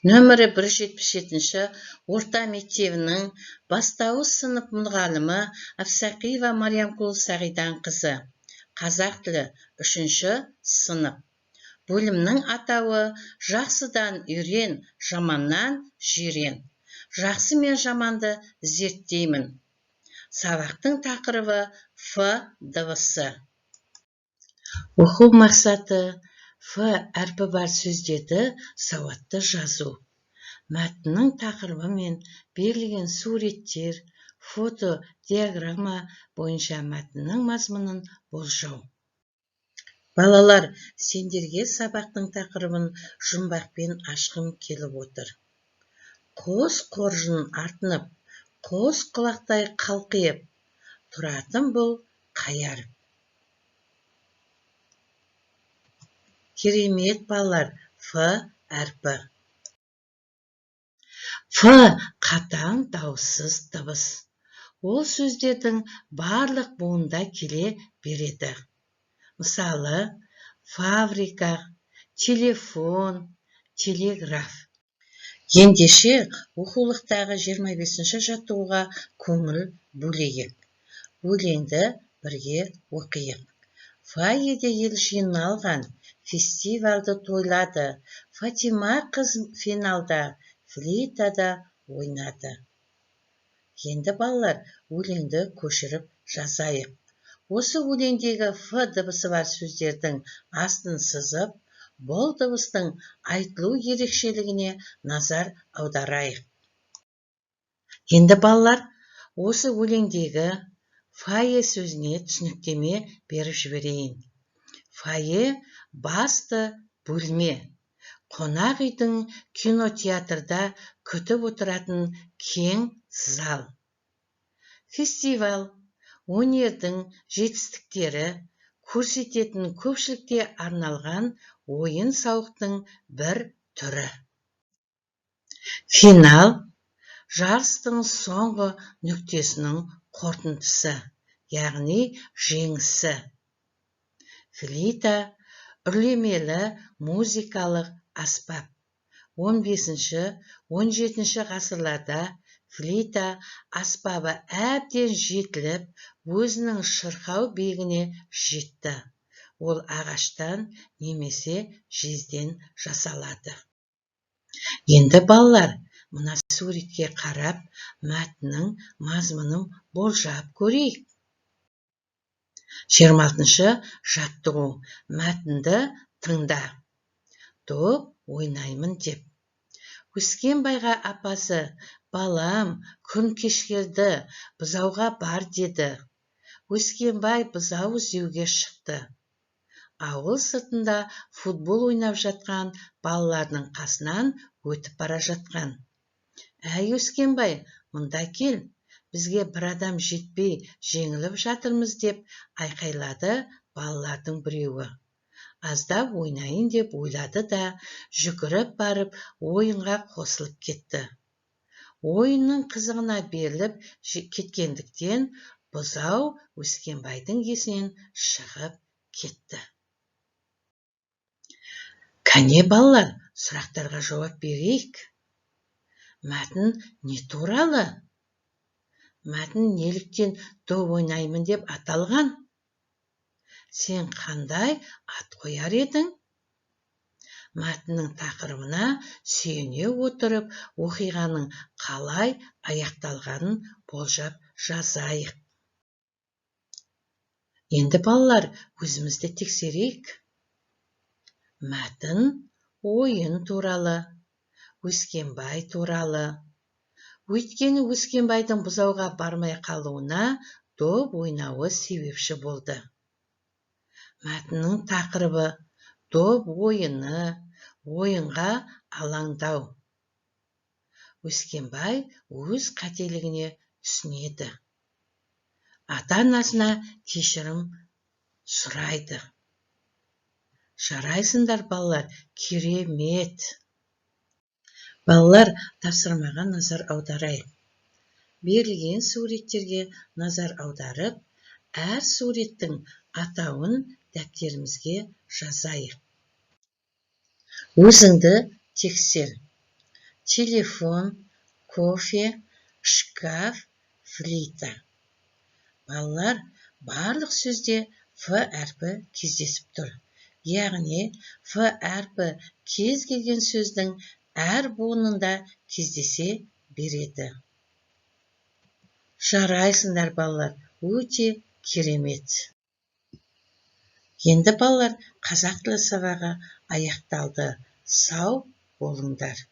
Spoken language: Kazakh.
Нөмірі 177 орта мектебінің бастауыш сынып мұғалімі Әфсақиева Мариамкүл Сағиданқызы. Қазақ тілі 3-ші сынып. Бөлімнің атауы жақсыдан үйрен, жаманнан жирен. Жақсы мен жаманды зерттеймін. Сабақтың тақырыбы Ф дыбысы. Оқу мақсаты Ф әрпі бар сөздерді сауатты жазу. Мәтіннің тақырыбы мен берілген суреттер, фото, диаграмма бойынша мәтіннің мазмұнын болжау. Балалар, сендерге сабақтың тақырыбын жұмбақпен ашқым келіп отыр. Қос қоржын артынып, қос құлақтай қалқиып, тұратын бұл қайарып. Керемет балалар, Ф әрпі. Ф қатаң дауыссыз дыбыс. Ол сөздердің барлық буында келе береді. Мысалы, фабрика, телефон, телеграф. Ендеше оқулықтағы 25-ші жаттығуға көңіл бөлейік. Өлеңді бірге оқиық. Фойеде ел жиналған, фестивальді тойлады. Фатима қыз финалда, флейтада ойнады. Енді балалар, өлеңді көшіріп жазайық. Осы өлеңдегі Ф дыбысы бар сөздердің астын сызып, бұл дыбыстың айтылу ерекшелігіне назар аударайық. Енді балалар, осы өлеңдегі фойе сөзіне түсініктеме беріп жіберейін. Фойе басты бөлме. Қонақ үйдің кинотеатрда күтіп отыратын кең зал. Фестиваль өнердің жетістіктері көрсететін көпшілікке арналған ойын-сауықтың бір түрі. Финал жарыстың соңғы нүктесінің қорытындысы, яғни жеңісі. Флейта үрлемелі музыкалық аспап. 15-17 ғасырларда флейта аспабы әбден жетіліп, өзінің шырқау биігіне жетті. Ол ағаштан немесе жезден жасалады. Енді балалар, мына суретке қарап, мәтіннің мазмұнын болжап көрейік. 26-шы жаттығу. Мәтінді тыңда. Топ ойнаймын деп. Өскенбайға апасы, балам, күн кешкерді, бұзауға бар деді. Өскенбай бұзау іздеуге шықты. Ауыл сыртында футбол ойнап жатқан балалардың қасынан өтіп бара жатқан. Әй, Өскенбай, мұнда кел, бізге бір адам жетпей жеңіліп жатырмыз деп айқайлады балалардың біреуі. Аздап ойнайын деп ойлады да, жүгіріп барып ойынға қосылып кетті. Ойынның қызығына беріліп кеткендіктен бұзау Өскенбайдың есінен шығып кетті. Кәне балалар, сұрақтарға жауап берейік. Мәтін не туралы? Мәтін неліктен топ ойнаймын деп аталған? Сен қандай ат қояр едің? Мәтіннің тақырыбына сүйене отырып, оқиғаның қалай аяқталғанын болжап жазайық. Енді балалар, өзімізді тексерейік. Мәтін ойын туралы, Өскенбай туралы. Өйткені Өскенбайдың бұзауға бармай қалуына топ ойнауы себепші болды. Мәтіннің тақырыбы топ ойыны, ойынға алаңдау. Өскенбай өз қателігіне түсінеді. Ата-анасына кешірім сұрайды. Жарайсыңдар балалар, керемет. Балалар, тапсырмаға назар аударайық. Берілген суреттерге назар аударып, әр суреттің атауын дәптерімізге жазайық. Өзіңді тексер. телефон, кофе, шкаф, флейта. Балалар, барлық сөзде Ф әрпі кездесіп тұр. Яғни, Ф әрпі кез келген сөздің әр буынында кездесе береді. Жарайсыңдар балалар, өте керемет. Енді балалар, қазақ тілі сабағы аяқталды. Сау болыңдар.